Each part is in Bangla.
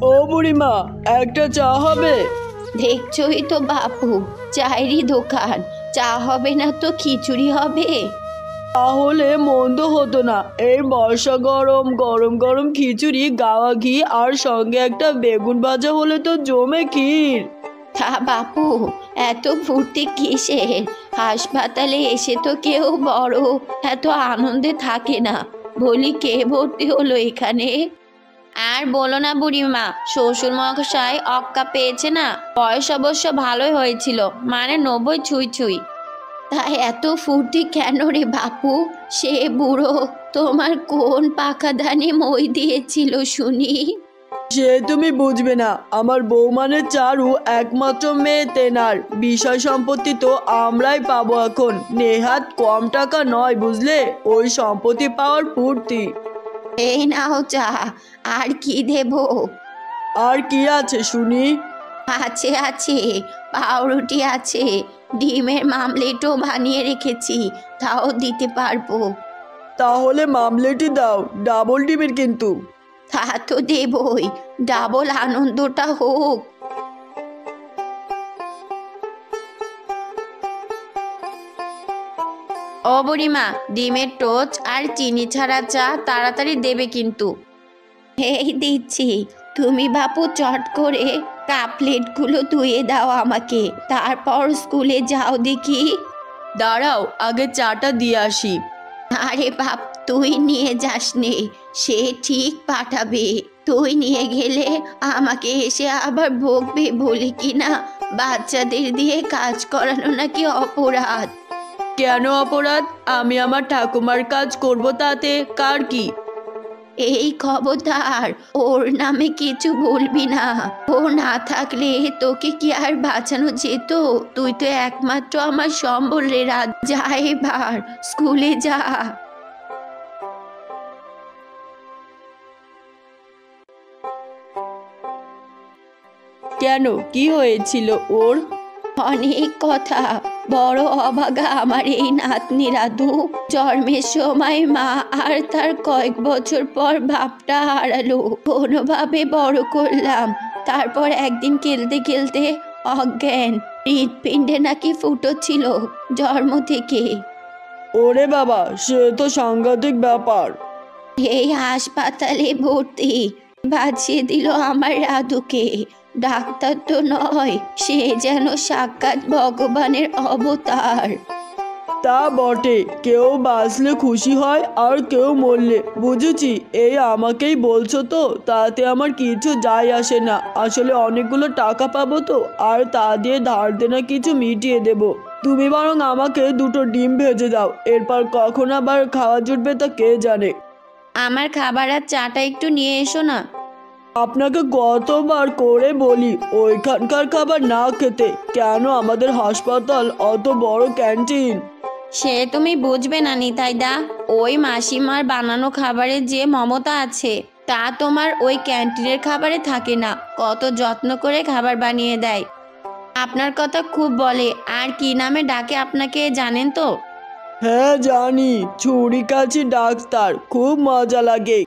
ও বুড়িমা, একটা চা হবে? দেখছই তো বাপু, চায়েরই দোকান, চা হবে না তো খিচুড়ি হবে। তাহলে মন্দ হতো না। এই বর্ষা গরম গরম গরম খিচুড়ি, গাওয়া ঘি আর সঙ্গে একটা বেগুন ভাজা হলে তো জমে ক্ষীর। তা বাপু, এত ফুর্তি কিসের? হাসপাতালে এসে তো কেউ বড় এত আনন্দে থাকে না। বলি, কে ভর্তি হলো এখানে? আর বলো না বুড়িমা, শ্বশুর মশাই অক্কা পেয়েছে না। বয়স অবশ্য ভালোই হয়েছিল, মানে 90 ছুঁই ছুঁই। তাই এত ফুর্তি কেন রে বাপু? সে বুড়ো তোমার কোন পাকা ধানে মই দিয়েছিল শুনি? সে তুমি বুঝবে না। আমার বউ মানে চারু, একমাত্র মেয়ে তেনার। বিষয় সম্পত্তি তো আমরাই পাবো এখন। নেহাত কম টাকা নয়, বুঝলে? ওই সম্পত্তি পাওয়ার ফুর্তি। এই নাও চা। আর কি দেবো? আর কি আছে শুনি? আছে আছে, পাউরুটি আছে, ডিমের মামলেটও বানিয়ে রেখেছি, তাও দিতে পারবো। তাহলে মামলেটি দাও, ডাবল ডিমের কিন্তু। তা তো দেবই, ডাবল আনন্দটা হোক। ও বুড়িমা, ডিমের টোচ আর চিনি ছাড়া চা তাড়াতাড়ি দেবে কিন্তু। এই দিচ্ছি। তুমি বাপু চট করে কাপলেটগুলো ধুয়ে দাও আমাকে, তারপর স্কুলে যাও দেখি। দাঁড়াও, আগে চাটা দিয়ে আসি। আরে বাপ, তুই নিয়ে যাস নে, সে ঠিক পাঠাবে। তুই নিয়ে গেলে আমাকে এসে আবার বকবে, বলে কি না বাচ্চাদের দিয়ে কাজ করানো নাকি অপরাধ। কেন অপরাধ? আমি আমার ঠাকুমার কাজ করব, তাতে কার কি? এই খবরদার, ওর নামে কিছু বলবি না। ও না থাকলে তোকে কি আর বাঁচানো যেত? তুই তো একমাত্র আমার সম্বল রে রাত। যা এবার স্কুলে যা। কেন, কি হয়েছিল ওর? অনেক কথা। বড় অভাগা আমার এই নাতনি রাধু। জন্মের সময় মা আর তার কয়েক বছর পর বাপটা হারালো। কোনোভাবে বড় করলাম, তারপর একদিন খেলতে খেলতে অজ্ঞান। হৃৎপিণ্ডে নাকি ফুটো ছিল জন্ম থেকে। ওরে বাবা, সে তো সাংঘাতিক ব্যাপার। এই হাসপাতালে ভর্তি। বাঁচিয়ে দিল আমার রাধুকে। ডাক্তার তো নয়, সে যেন সাক্ষাৎ ভগবানের অবতার। তা বটে, কেউ বাঁচলে খুশি হয় আর কেউ মরলে। বুঝেছি, এই আমাকেই বলছো তো? তাতে আমার কিছু যায় আসে না। আসলে অনেকগুলো টাকা পাবো তো, আর তা দিয়ে ধার দেনা কিছু মিটিয়ে দেব। তুমি বরং আমাকে দুটো ডিম ভেজে দাও। এরপর কখন আবার খাওয়া জুটবে তা কে জানে। আমার খাবার আর চাটা একটু নিয়ে এসো না। আপনাকে কতবার করে বলি ওইখানকার খাবার না খেতে। কেন আমাদের হাসপাতাল অত বড় ক্যান্টিন? সে তুমি বুঝবে না নিতাইদা। ওই মাসিমার বানানো খাবারে যে মমতা আছে, তা তোমার ওই ক্যান্টিনের খাবারে থাকে না। কত যত্ন করে খাবার বানিয়ে দেয়। আপনার কথা খুব বলে। আর কি নামে ডাকে আপনাকে জানেন তো? হ্যাঁ জানি, ছুরি কাছি ডাক্তার। খুব মজা লাগে।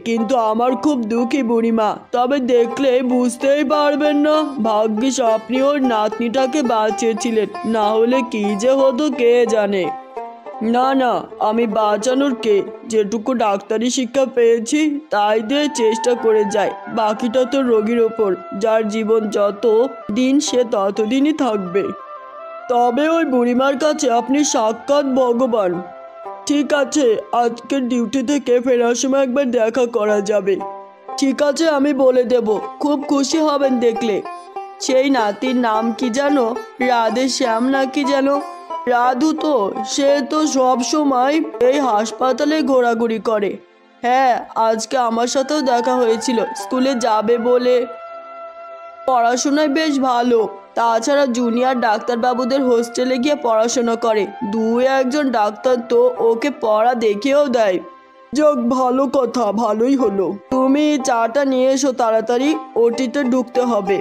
কিন্তু আমার খুব দুঃখী বুড়িমা। তবে দেখলে বুঝতেই পারবেন না। ভাগ্যিস আপনি ওর নাতনিটাকে বাঁচিয়েছিলেন, না হলে কি যে হতো কে জানে। না না, আমি বাঁচানোর কে? যেটুকু ডাক্তারি শিক্ষা পেয়েছি তাই দিয়ে চেষ্টা করে যাই। বাকিটা তো রোগীর ওপর। যার জীবন যত দিন সে ততদিনই থাকবে। তবে ওই বুড়িমার কাছে আপনি সাক্ষাৎ ভগবান। ঠিক আছে, আজকের ডিউটি থেকে ফেরার সময় একবার দেখা করা যাবে। ঠিক আছে, আমি বলে দেব। খুব খুশি হবেন দেখলে। সেই নাতির নাম কি জানো? রাধে শ্যাম নাকি যেন। রাধু তো, সে তো সব সময় এই হাসপাতালে ঘোরাঘুরি করে। হ্যাঁ, আজকে আমার সাথেও দেখা হয়েছিল, স্কুলে যাবে বলে। পড়াশোনায় বেশ ভালো। তাছাড়া জুনিয়র ডাক্তারবাবুদের হোস্টেলে গিয়ে পড়াশোনা করে। দু একজন ডাক্তার তো ওকে পড়া দেখেও দেয়। যাক, ভালো কথা, ভালোই হলো। তুমি চাটা নিয়ে এসো তাড়াতাড়ি, ওটিতে ঢুকতে হবে।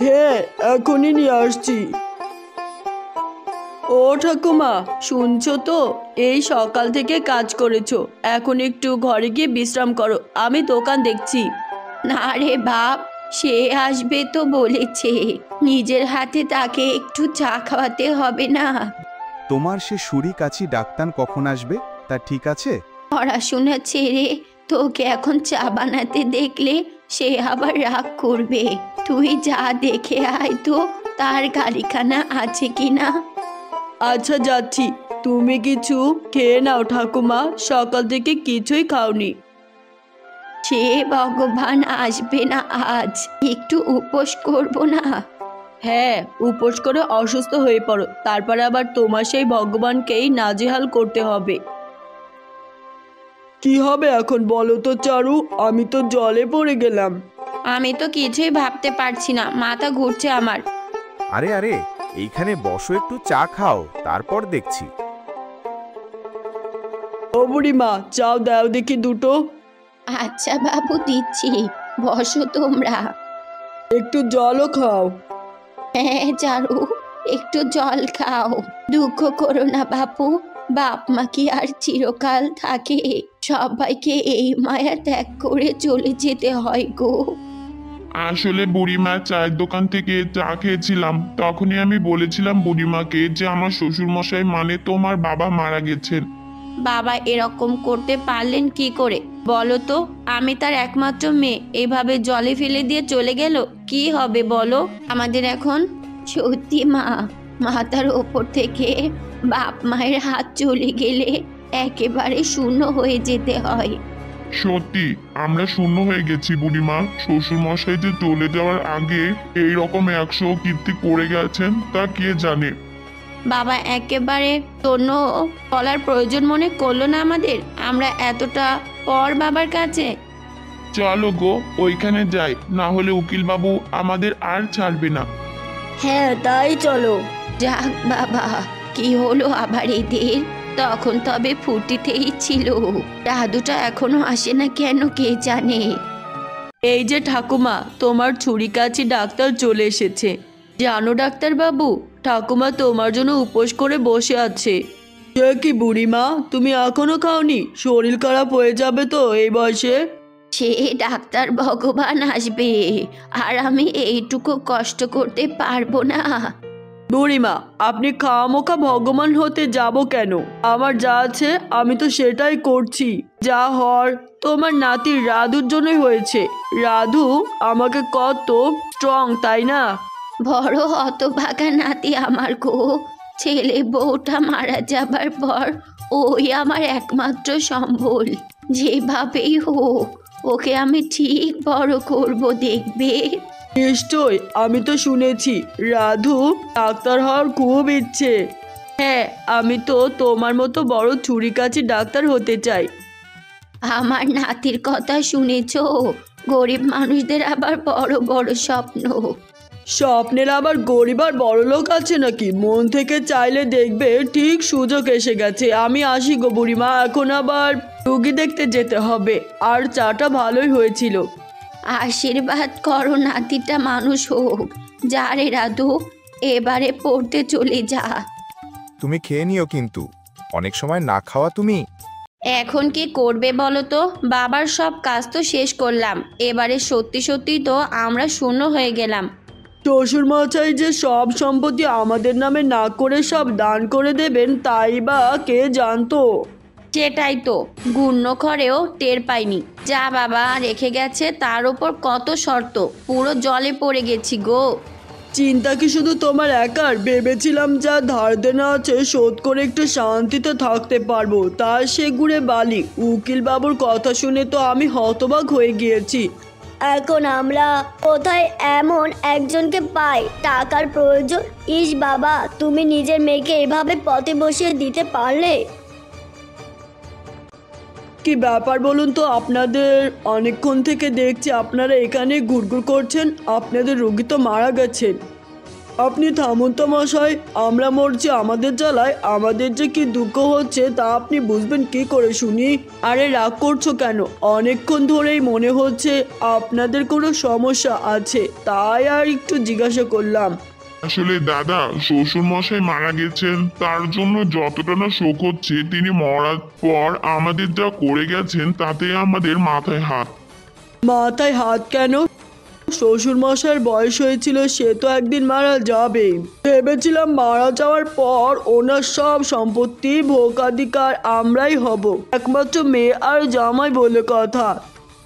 হ্যাঁ, এখনই নিয়ে আসছি। ও ঠাকুমা, শুনছো তো? এই সকাল থেকে কাজ করেছো, এখন একটু ঘরে গিয়ে বিশ্রাম করো। আমি দোকান দেখছি। না রে বাপ, সে আসবে তো বলেছে, নিজের হাতে তাকে একটু চা খাওয়াতে হবে না? তোমার সে সুরি কাছি ডাক্তার কখন আসবে তা ঠিক আছে? পড়াশোনা ছেড়ে তোকে এখন চা বানাতে দেখলে সে আবার রাগ করবে। তুই যা দেখে আয় তো তার গালিখানা আছে কিনা। আচ্ছা যাচ্ছি, তুমি কিছু খেয়ে নাও ঠাকুমা, সকাল থেকে কিছুই খাওনি। সে ভগবান আসবে না আজ, একটু উপোস করব না? হ্যাঁ, উপোস করে অসুস্থ হয়ে পড়ো, তারপরে আবার তোমার সেই ভগবানকেই নাজেহাল করতে হবে। কি হবে এখন বলো তো চারু, আমি তো জলে পড়ে গেলাম। আমি তো কিছুই ভাবতে পারছি না, মাথা ঘুরছে আমার। আরে আরে, এইখানে বসো, একটু চা খাও, তারপর দেখছি। ও বুড়িমা, চাও দাও দেখি দুটো। আচ্ছা বাবু, দিচ্ছি, বসো তোমরা। একটু জলও খাও। হ্যাঁ চারু, একটু জল খাও। দুঃখ করো না বাপু, বাপ মা কি আর চিরকাল থাকে? সবাইকে এই মায়া ত্যাগ করে চলে যেতে হয় গো। আসলে বুড়িমা চায়ের দোকান থেকে চা খেয়েছিলাম, তখনই আমি বলেছিলাম বুড়িমাকে যে আমার শ্বশুর মশাই মানে তোমার বাবা মারা গেছেন। বাবা এরকম করতে পারলেন কি করে বলো তো? আমি তার একমাত্র মেয়ে, এভাবে জলে ফেলে দিয়ে চলে গেল, কি হবে বলো আমাদের এখন? সত্যি মা, মাথার ওপর থেকে বাপ মায়ের হাত চলে গেলে একেবারে শূন্য হয়ে যেতে হয়। সত্যি আমরা শূন্য হয়ে গেছি বুড়িমা। শ্বশুর মশাই যে চলে যাওয়ার আগে এই রকম 100 কীর্তি করে গেছেন তা কে জানে। বাবা একেবারে তন্য বলার প্রয়োজন মনে করলো না আমাদের, আমরা এতটা পর বাবার কাছে। চলো গো ওইখানে যাই, না হলে উকিল বাবু আমাদের আর ছাড়বে না। হ্যাঁ তাই চলো। যাক বাবা, কি হলো আবার এদের? তখন তবে ফুর্তিতেই ছিল, দাদুটা এখনো আসে না কেন কে জানে। এই যে ঠাকুমা, তোমার ছুরি কাছি ডাক্তার চলে এসেছে। জানো ডাক্তার বাবু, ঠাকুমা তোমার জন্য উপোস করে বসে আছে। সে কি বুড়িমা, তুমি এখনো খাওনি? শরীর খারাপ হয়ে যাবে তো এই বয়সে। সে ডাক্তার ভগবান আসবে, আর আমি এইটুকু কষ্ট করতে পারবো না। বুড়িমা, আপনি খামোখা ভগবান হতে যাব কেন? আমার যা আছে আমি তো সেটাই করছি। যা হওয়ার তোমার নাতির রাধুর জন্যই হয়েছে। রাধু আমাকে কত স্ট্রং, তাই না? বড় হতভাগা নাতি আমার গো। ছেলে বউটা মারা যাবার পর ওই আমার একমাত্র সম্বল। যেভাবেই হোক ওকে আমি ঠিক বড় করব, দেখবে। নিশ্চয়, আমি তো শুনেছি রাধু ডাক্তার হওয়ার খুব ইচ্ছে। হ্যাঁ, আমি তো তোমার মতো বড় ছুরি কাছি ডাক্তার হতে চাই। আমার নাতির কথা শুনেছো? গরিব মানুষদের আবার বড় বড় স্বপ্ন। স্বপ্নের আবার গরিব আর বড়লোক আছে নাকি? মন থেকে চাইলে দেখবে ঠিক সুযোগ এসে গেছে। আমি আসি গো বুড়িমা, এখন আবার রুগী দেখতে যেতে হবে। আর চাটা ভালোই হয়েছিল। আশীর্বাদ করো নাতিটা মানুষ হোক। যা রে রাধু, এবারে পড়তে চলে যা। তুমি খেয়ে নিও কিন্তু, অনেক সময় না খাওয়া তুমি। এখন কি করবে বলো তো? বাবার সব কাজ তো শেষ করলাম, এবারে সত্যি সত্যি তো আমরা শূন্য হয়ে গেলাম। শ্বশুর মশাই যে সব সম্পত্তি আমাদের নামে না করে সব দান করে দেবেন, তাই বা কে জানতো? সেটাই তো, গুণ্য ঘরেও টের পাইনি। যা বাবা রেখে গেছে তার ওপর কত শর্ত, পুরো জলে পড়ে গেছি গো। চিন্তা কি শুধু তোমার একার? ভেবেছিলাম যা ধার দেনা আছে শোধ করে একটু শান্তিতে থাকতে পারবো, তা সে গুড়ে বালি। উকিল বাবুর কথা শুনে তো আমি হতবাক হয়ে গিয়েছি। এখন আমরা কোথায় এমন একজনকে পাই? টাকার প্রয়োজন। ইস বাবা, তুমি নিজের মেয়েকে এভাবে পথে বসিয়ে দিতে পারলে? কি ব্যাপার বলুন তো আপনাদের? অনেকক্ষণ থেকে দেখছি আপনারা এখানে ঘুরঘুর করছেন। আপনাদের রোগী তো মারা গেছেন। আপনি থামুন তো মশাই, আমরা মরছি আমাদের জ্বালায়। আমাদের যে কি দুঃখ হচ্ছে তা আপনি বুঝবেন কি করে শুনি? আরে রাগ করছো কেন? অনেকক্ষণ ধরেই মনে হচ্ছে আপনাদের কোনো সমস্যা আছে, তাই আর একটু জিজ্ঞাসা করলাম। আসলে দাদা, শ্বশুর মশাই মারা গেছেন, তার জন্য যতটা না শোক হচ্ছে, তিনি মরার পর আমাদের যা করে গেছেন তাতে আমাদের মাথায় হাত। মাথায় হাত কেন? শ্বশুর মশাইয়ের বয়স হয়েছিল, সে তো একদিন মারা যাবে। ভেবেছিলাম মারা যাওয়ার পর ওনার সব সম্পত্তি ভোগাধিকার আমরাই হব, একমাত্র মেয়ে আর জামাই বলে কথা।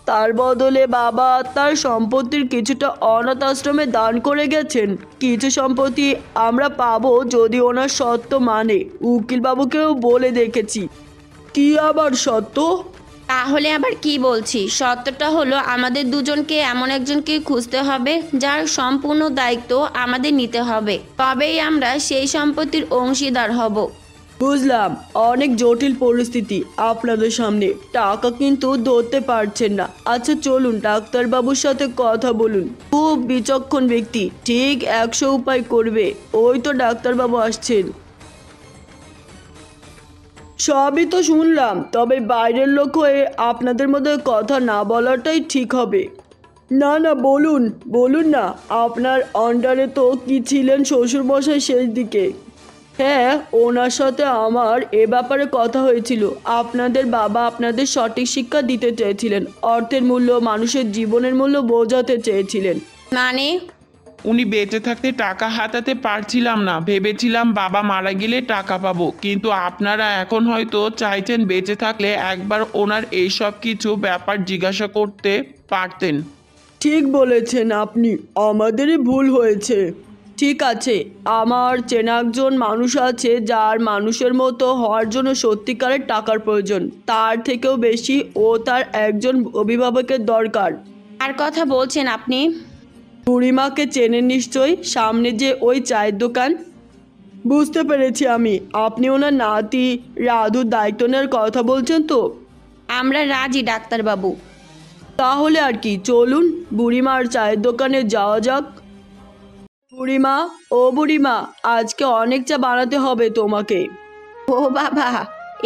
তার বদলে বাবা তার সম্পত্তির কিছুটা অনাথ আশ্রমে দান করে গেছেন। কিছু সম্পত্তি আমরা পাবো যদি ওনার সত্য মানে। উকিল বাবুকেও বলে দেখেছি। কি আবার সত্য? তাহলে আবার কি বলছি? সত্যটা হলো আমাদের দুজনকে এমন একজনকে খুঁজতে হবে যার সম্পূর্ণ দায়িত্ব আমাদের নিতে হবে, তবেই আমরা সেই সম্পত্তির অংশীদার হব। বুঝলাম, অনেক জটিল পরিস্থিতি আপনাদের সামনে, টাকা কিন্তু ধরতে পারছেন না। আচ্ছা চলুন ডাক্তারবাবুর সাথে কথা বলুন, খুব বিচক্ষণ ব্যক্তি, ঠিক 100 উপায় করবে। ওই তো ডাক্তারবাবু আসছেন। সবই তো শুনলাম, তবে বাইরের লোক হয়ে আপনাদের মধ্যে কথা না বলাটাই ঠিক হবে। না না, বলুন বলুন না, আপনার আন্ডারে তো কি ছিলেন শ্বশুরমশাই শেষ দিকে? হ্যাঁ, ওনার সাথে আমার এ ব্যাপারে কথা হয়েছিল। আপনাদের বাবা আপনাদের সঠিক শিক্ষা দিতে চেয়েছিলেন, অর্থের মূল্য, মানুষের জীবনের মূল্য বোঝাতে চেয়েছিলেন। মানে? উনি বেঁচে থাকতে টাকা হাতাতে পারছিলাম না, ভেবেছিলাম বাবা মারা গেলে টাকা পাবো, কিন্তু আপনারা এখন হয়তো চাইছেন বেঁচে থাকলে একবার ওনার এইসব কিছু ব্যাপার জিজ্ঞাসা করতে পারতেন। ঠিক বলেছেন আপনি, আমাদেরই ভুল হয়েছে। ঠিক আছে, আমার চেনা একজন মানুষ আছে যার মানুষের মতো হওয়ার জন্য সত্যিকারের টাকার প্রয়োজন। তার থেকেও বেশি ও তার একজন অভিভাবকের দরকার। আর কথা বলছেন আপনি? বুড়িমাকে চেনেন নিশ্চয়ই, সামনে যে ওই চায়ের দোকান। বুঝতে পেরেছি আমি, আপনি ওনার নাতি রাধুর দায়িত্ব নেওয়ার কথা বলছেন তো? আমরা রাজি ডাক্তারবাবু। তাহলে আর কি, চলুন বুড়িমার চায়ের দোকানে যাওয়া যাক। বুড়িমা, ও বুড়িমা, আজকে অনেক চা বানাতে হবে তোমাকে। ও বাবা,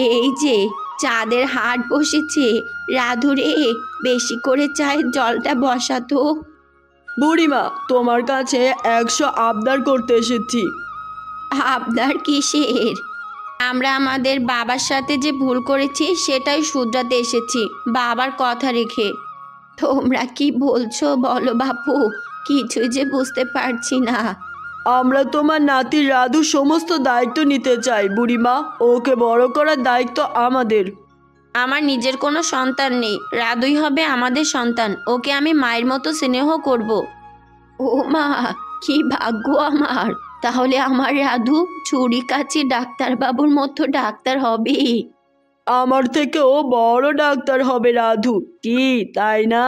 এই যে চাঁদের হাট বসেছে, রাধুরে বেশি করে চায়ের জলটা বসাতো। বুড়িমা, তোমার কাছে 100 আবদার করতে এসেছি। আবদার কিসের? আমরা আমাদের বাবার সাথে যে ভুল করেছি সেটাই শুধরাতে এসেছি, বাবার কথা রেখে। তোমরা কি বলছো বলো বাপু, কিছুই যে বুঝতে পারছি না। আমরা তোমার নাতি রাধুর সমস্ত দায়িত্ব নিতে চাই বুড়িমা, ওকে বড় করার দায়িত্ব আমাদের। আমার নিজের কোনো সন্তান নেই, রাধুই হবে আমাদের সন্তান, ওকে আমি মায়ের মতো স্নেহ করব। ও মা, কি ভাগ্য আমার! তাহলে আমার রাধু ছুরি কাছে ডাক্তারবাবুর মতো ডাক্তার হবে। আমার থেকেও বড় ডাক্তার হবে রাধু, কি তাই না?